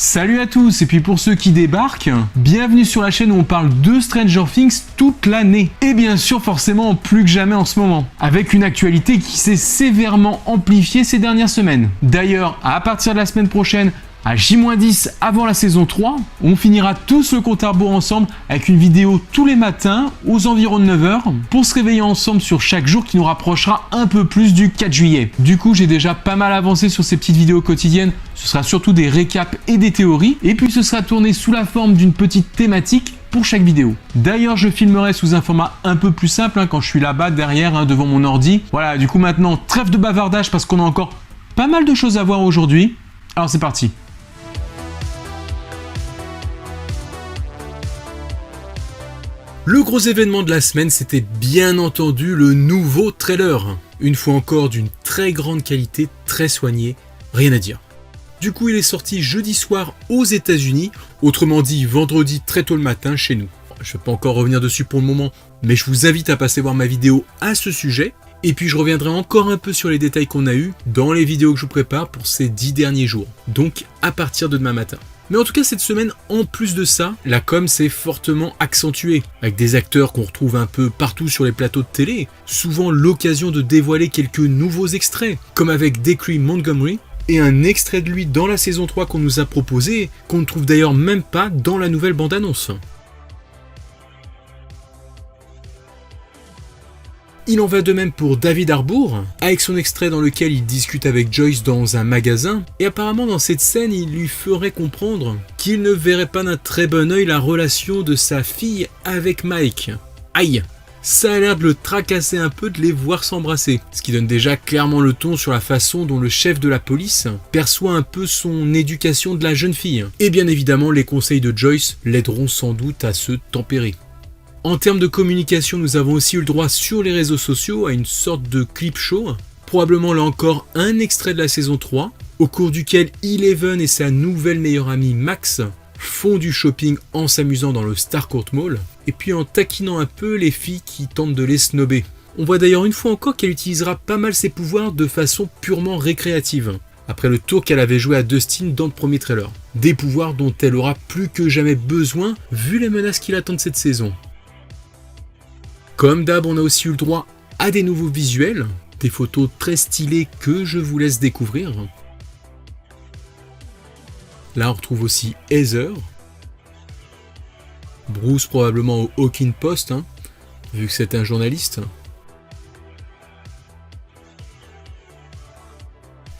Salut à tous, et puis pour ceux qui débarquent, bienvenue sur la chaîne où on parle de Stranger Things toute l'année. Et bien sûr, forcément, plus que jamais en ce moment, avec une actualité qui s'est sévèrement amplifiée ces dernières semaines. D'ailleurs, à partir de la semaine prochaine, à J-10 avant la saison 3, on finira tous le compte à rebours ensemble avec une vidéo tous les matins aux environs de 9h pour se réveiller ensemble sur chaque jour qui nous rapprochera un peu plus du 4 juillet. Du coup, j'ai déjà pas mal avancé sur ces petites vidéos quotidiennes. Ce sera surtout des récaps et des théories. Et puis ce sera tourné sous la forme d'une petite thématique pour chaque vidéo. D'ailleurs, je filmerai sous un format un peu plus simple quand je suis là-bas derrière devant mon ordi. Voilà, du coup maintenant, trêve de bavardage parce qu'on a encore pas mal de choses à voir aujourd'hui. Alors c'est parti. Le gros événement de la semaine, c'était bien entendu le nouveau trailer. Une fois encore d'une très grande qualité, très soigné, rien à dire. Du coup, il est sorti jeudi soir aux États-Unis, autrement dit vendredi très tôt le matin chez nous. Je ne vais pas encore revenir dessus pour le moment, mais je vous invite à passer voir ma vidéo à ce sujet. Et puis je reviendrai encore un peu sur les détails qu'on a eu dans les vidéos que je vous prépare pour ces 10 derniers jours, donc à partir de demain matin. Mais en tout cas, cette semaine, en plus de ça, la com s'est fortement accentuée, avec des acteurs qu'on retrouve un peu partout sur les plateaux de télé, souvent l'occasion de dévoiler quelques nouveaux extraits, comme avec Decree Montgomery, et un extrait de lui dans la saison 3 qu'on nous a proposé, qu'on ne trouve d'ailleurs même pas dans la nouvelle bande-annonce. Il en va de même pour David Harbour, avec son extrait dans lequel il discute avec Joyce dans un magasin, et apparemment dans cette scène il lui ferait comprendre qu'il ne verrait pas d'un très bon œil la relation de sa fille avec Mike. Aïe! Ça a l'air de le tracasser un peu de les voir s'embrasser, ce qui donne déjà clairement le ton sur la façon dont le chef de la police perçoit un peu son éducation de la jeune fille. Et bien évidemment, les conseils de Joyce l'aideront sans doute à se tempérer. En termes de communication, nous avons aussi eu le droit sur les réseaux sociaux à une sorte de clip show, probablement là encore un extrait de la saison 3, au cours duquel Eleven et sa nouvelle meilleure amie Max font du shopping en s'amusant dans le Starcourt Mall, et puis en taquinant un peu les filles qui tentent de les snober. On voit d'ailleurs une fois encore qu'elle utilisera pas mal ses pouvoirs de façon purement récréative, après le tour qu'elle avait joué à Dustin dans le premier trailer. Des pouvoirs dont elle aura plus que jamais besoin vu les menaces qui l'attendent cette saison. Comme d'hab, on a aussi eu le droit à des nouveaux visuels, des photos très stylées que je vous laisse découvrir. Là, on retrouve aussi Heather. Bruce probablement au Hawking Post, vu que c'est un journaliste.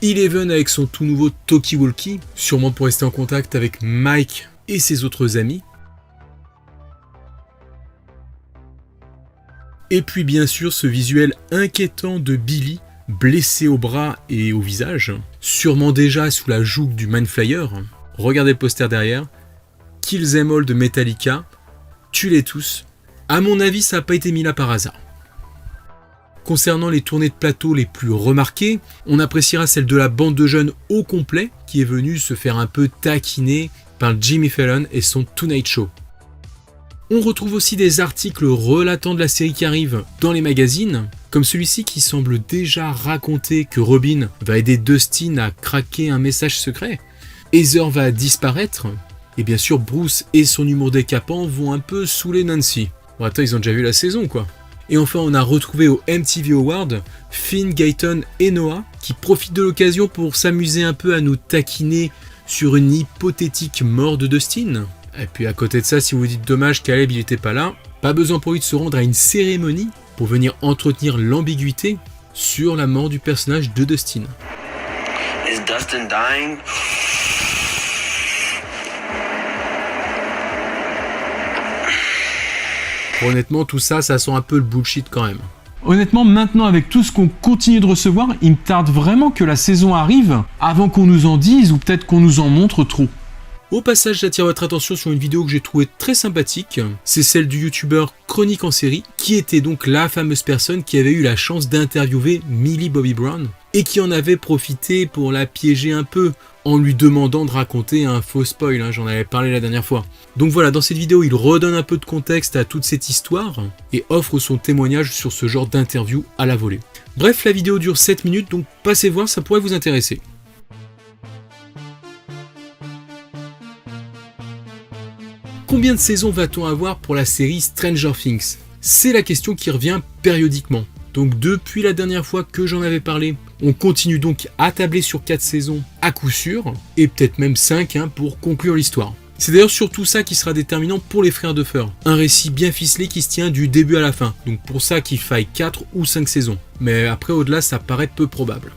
Eleven avec son tout nouveau talkie-walkie, sûrement pour rester en contact avec Mike et ses autres amis. Et puis bien sûr ce visuel inquiétant de Billy, blessé au bras et au visage, sûrement déjà sous la joue du Mind Flayer. Regardez le poster derrière, Kill Them All de Metallica, tue-les tous. À mon avis, ça n'a pas été mis là par hasard. Concernant les tournées de plateau les plus remarquées, on appréciera celle de la bande de jeunes au complet, qui est venue se faire un peu taquiner par Jimmy Fallon et son Tonight Show. On retrouve aussi des articles relatant de la série qui arrive dans les magazines, comme celui-ci qui semble déjà raconter que Robin va aider Dustin à craquer un message secret, Heather va disparaître, et bien sûr Bruce et son humour décapant vont un peu saouler Nancy. Bon, attends, ils ont déjà vu la saison quoi. Et enfin on a retrouvé au MTV Award Finn, Gayton et Noah qui profitent de l'occasion pour s'amuser un peu à nous taquiner sur une hypothétique mort de Dustin. Et puis à côté de ça, si vous dites dommage Caleb il était pas là, pas besoin pour lui de se rendre à une cérémonie pour venir entretenir l'ambiguïté sur la mort du personnage de Dustin. Is Dustin dying? Honnêtement tout ça sent un peu le bullshit quand même. Honnêtement, maintenant avec tout ce qu'on continue de recevoir, il me tarde vraiment que la saison arrive avant qu'on nous en dise ou peut-être qu'on nous en montre trop. Au passage, j'attire votre attention sur une vidéo que j'ai trouvée très sympathique. C'est celle du youtubeur Chronique en série, qui était donc la fameuse personne qui avait eu la chance d'interviewer Millie Bobby Brown et qui en avait profité pour la piéger un peu en lui demandant de raconter un faux spoil, j'en avais parlé la dernière fois. Donc voilà, dans cette vidéo, il redonne un peu de contexte à toute cette histoire et offre son témoignage sur ce genre d'interview à la volée. Bref, la vidéo dure 7 minutes, donc passez voir, ça pourrait vous intéresser. Combien de saisons va-t-on avoir pour la série Stranger Things? C'est la question qui revient périodiquement. Donc depuis la dernière fois que j'en avais parlé, on continue donc à tabler sur 4 saisons à coup sûr, et peut-être même 5 pour conclure l'histoire. C'est d'ailleurs surtout ça qui sera déterminant pour les frères Duffer. Un récit bien ficelé qui se tient du début à la fin, donc pour ça qu'il faille 4 ou 5 saisons. Mais après au-delà ça paraît peu probable.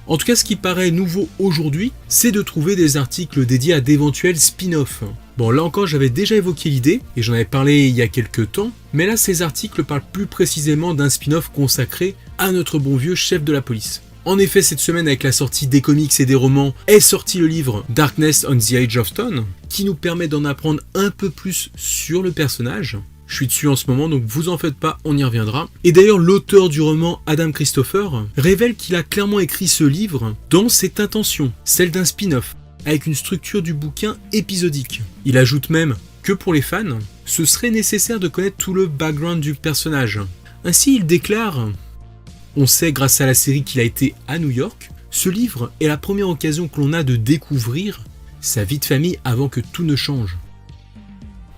En tout cas, ce qui paraît nouveau aujourd'hui, c'est de trouver des articles dédiés à d'éventuels spin-offs. Bon, là encore, j'avais déjà évoqué l'idée, et j'en avais parlé il y a quelques temps, mais là, ces articles parlent plus précisément d'un spin-off consacré à notre bon vieux chef de la police. En effet, cette semaine, avec la sortie des comics et des romans, est sorti le livre Darkness on the Edge of Stone, qui nous permet d'en apprendre un peu plus sur le personnage. Je suis dessus en ce moment, donc vous en faites pas, on y reviendra. Et d'ailleurs, l'auteur du roman, Adam Christopher, révèle qu'il a clairement écrit ce livre dans cette intention, celle d'un spin-off, avec une structure du bouquin épisodique. Il ajoute même que pour les fans, ce serait nécessaire de connaître tout le background du personnage. Ainsi, il déclare « On sait grâce à la série qu'il a été à New York, ce livre est la première occasion que l'on a de découvrir sa vie de famille avant que tout ne change. »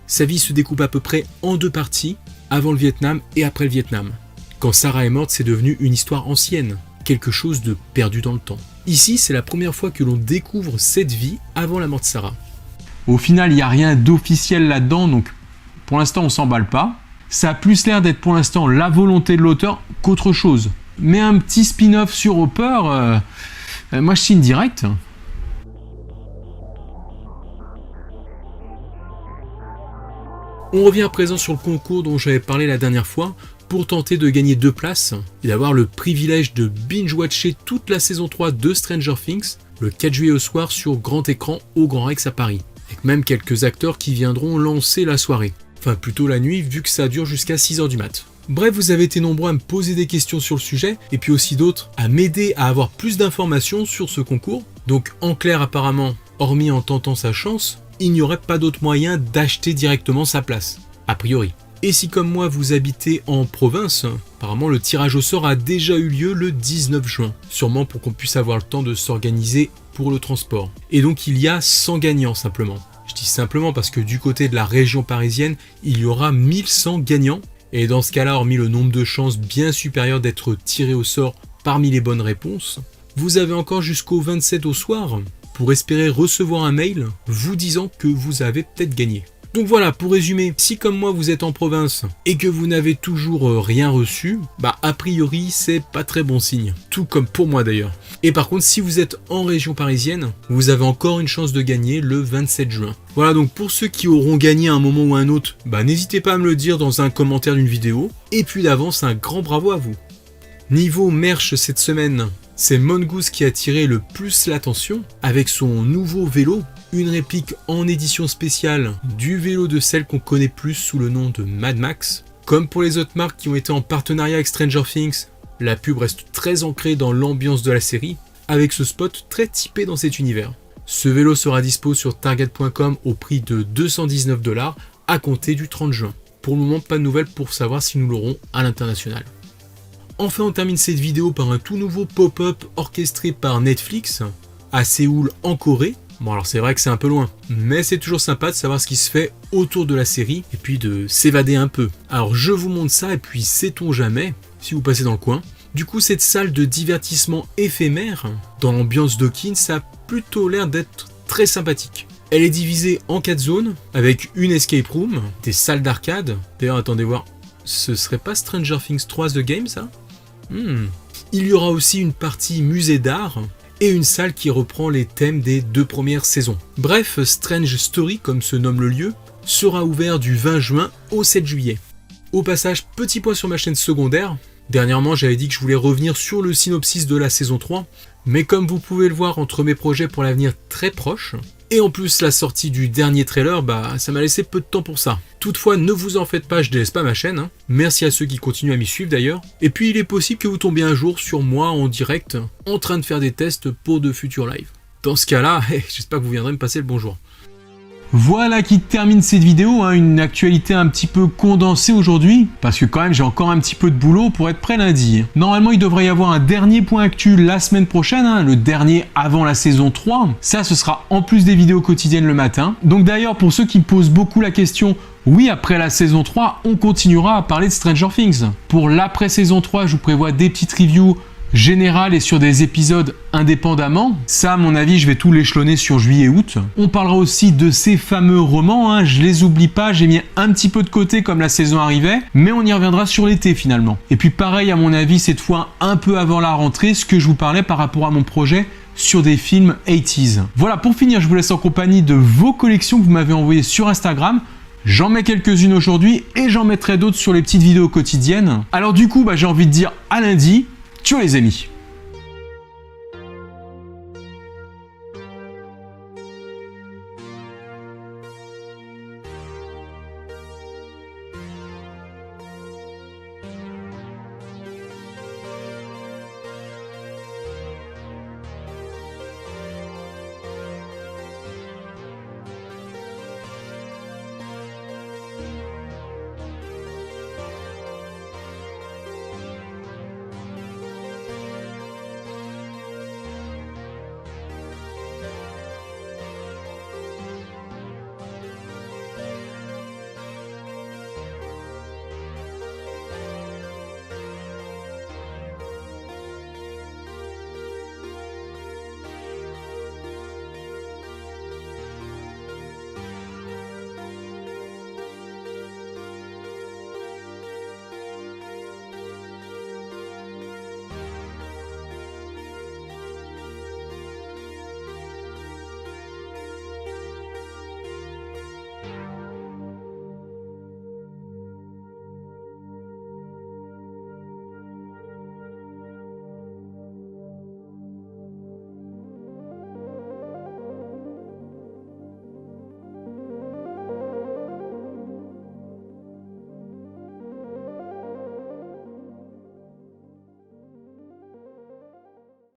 Sa vie se découpe à peu près en 2 parties, avant le Vietnam et après le Vietnam. Quand Sarah est morte, c'est devenu une histoire ancienne, quelque chose de perdu dans le temps. Ici, c'est la première fois que l'on découvre cette vie avant la mort de Sarah. Au final, il n'y a rien d'officiel là-dedans, donc pour l'instant, on s'emballe pas. Ça a plus l'air d'être pour l'instant la volonté de l'auteur qu'autre chose. Mais un petit spin-off sur Hopper, moi je signe direct. On revient à présent sur le concours dont j'avais parlé la dernière fois pour tenter de gagner 2 places et d'avoir le privilège de binge-watcher toute la saison 3 de Stranger Things le 4 juillet au soir sur grand écran au Grand Rex à Paris, avec même quelques acteurs qui viendront lancer la soirée. Enfin plutôt la nuit vu que ça dure jusqu'à 6h du mat'. Bref, vous avez été nombreux à me poser des questions sur le sujet et puis aussi d'autres à m'aider à avoir plus d'informations sur ce concours. Donc en clair apparemment, hormis en tentant sa chance, il n'y aurait pas d'autre moyen d'acheter directement sa place, a priori. Et si comme moi vous habitez en province, apparemment le tirage au sort a déjà eu lieu le 19 juin, sûrement pour qu'on puisse avoir le temps de s'organiser pour le transport. Et donc il y a 100 gagnants simplement. Je dis simplement parce que du côté de la région parisienne, il y aura 1100 gagnants, et dans ce cas-là, hormis le nombre de chances bien supérieur d'être tiré au sort parmi les bonnes réponses, vous avez encore jusqu'au 27 au soir pour espérer recevoir un mail vous disant que vous avez peut-être gagné. Donc voilà, pour résumer, si comme moi vous êtes en province et que vous n'avez toujours rien reçu, a priori c'est pas très bon signe, tout comme pour moi d'ailleurs. Et par contre, si vous êtes en région parisienne, vous avez encore une chance de gagner le 27 juin. Voilà, donc pour ceux qui auront gagné à un moment ou à un autre, n'hésitez pas à me le dire dans un commentaire d'une vidéo, et puis d'avance un grand bravo à vous. Niveau merch cette semaine, c'est Mongoose qui a attiré le plus l'attention avec son nouveau vélo, une réplique en édition spéciale du vélo de celle qu'on connaît plus sous le nom de Mad Max. Comme pour les autres marques qui ont été en partenariat avec Stranger Things, la pub reste très ancrée dans l'ambiance de la série, avec ce spot très typé dans cet univers. Ce vélo sera dispo sur Target.com au prix de 219$ à compter du 30 juin. Pour le moment, pas de nouvelles pour savoir si nous l'aurons à l'international. Enfin, on termine cette vidéo par un tout nouveau pop-up orchestré par Netflix à Séoul en Corée. Bon, alors c'est vrai que c'est un peu loin, mais c'est toujours sympa de savoir ce qui se fait autour de la série et puis de s'évader un peu. Alors je vous montre ça et puis sait-on jamais, si vous passez dans le coin. Du coup, cette salle de divertissement éphémère, dans l'ambiance d'Hawkins, ça a plutôt l'air d'être très sympathique. Elle est divisée en 4 zones, avec une escape room, des salles d'arcade. D'ailleurs, attendez voir, ce serait pas Stranger Things 3 The Game ça ? Il y aura aussi une partie musée d'art, et une salle qui reprend les thèmes des 2 premières saisons. Bref, Strange Story, comme se nomme le lieu, sera ouvert du 20 juin au 7 juillet. Au passage, petit point sur ma chaîne secondaire. Dernièrement, j'avais dit que je voulais revenir sur le synopsis de la saison 3, mais comme vous pouvez le voir entre mes projets pour l'avenir très proche, et en plus la sortie du dernier trailer, ça m'a laissé peu de temps pour ça. Toutefois, ne vous en faites pas, je délaisse pas ma chaîne. Merci à ceux qui continuent à m'y suivre d'ailleurs. Et puis il est possible que vous tombiez un jour sur moi en direct, en train de faire des tests pour de futurs lives. Dans ce cas-là, j'espère que vous viendrez me passer le bonjour. Voilà qui termine cette vidéo, hein, une actualité un petit peu condensée aujourd'hui, parce que quand même j'ai encore un petit peu de boulot pour être prêt lundi. Normalement il devrait y avoir un dernier point actu la semaine prochaine, hein, le dernier avant la saison 3. Ça ce sera en plus des vidéos quotidiennes le matin. Donc d'ailleurs pour ceux qui me posent beaucoup la question, oui, après la saison 3, on continuera à parler de Stranger Things. Pour l'après-saison 3, je vous prévois des petites reviews générales et sur des épisodes indépendamment. Ça, à mon avis, je vais tout l'échelonner sur juillet et août. On parlera aussi de ces fameux romans, hein, je les oublie pas, j'ai mis un petit peu de côté comme la saison arrivait, mais on y reviendra sur l'été finalement. Et puis pareil, à mon avis, cette fois un peu avant la rentrée, ce que je vous parlais par rapport à mon projet sur des films 80s. Voilà, pour finir, je vous laisse en compagnie de vos collections que vous m'avez envoyées sur Instagram. J'en mets quelques-unes aujourd'hui et j'en mettrai d'autres sur les petites vidéos quotidiennes. Alors du coup, j'ai envie de dire à lundi. Ciao les amis!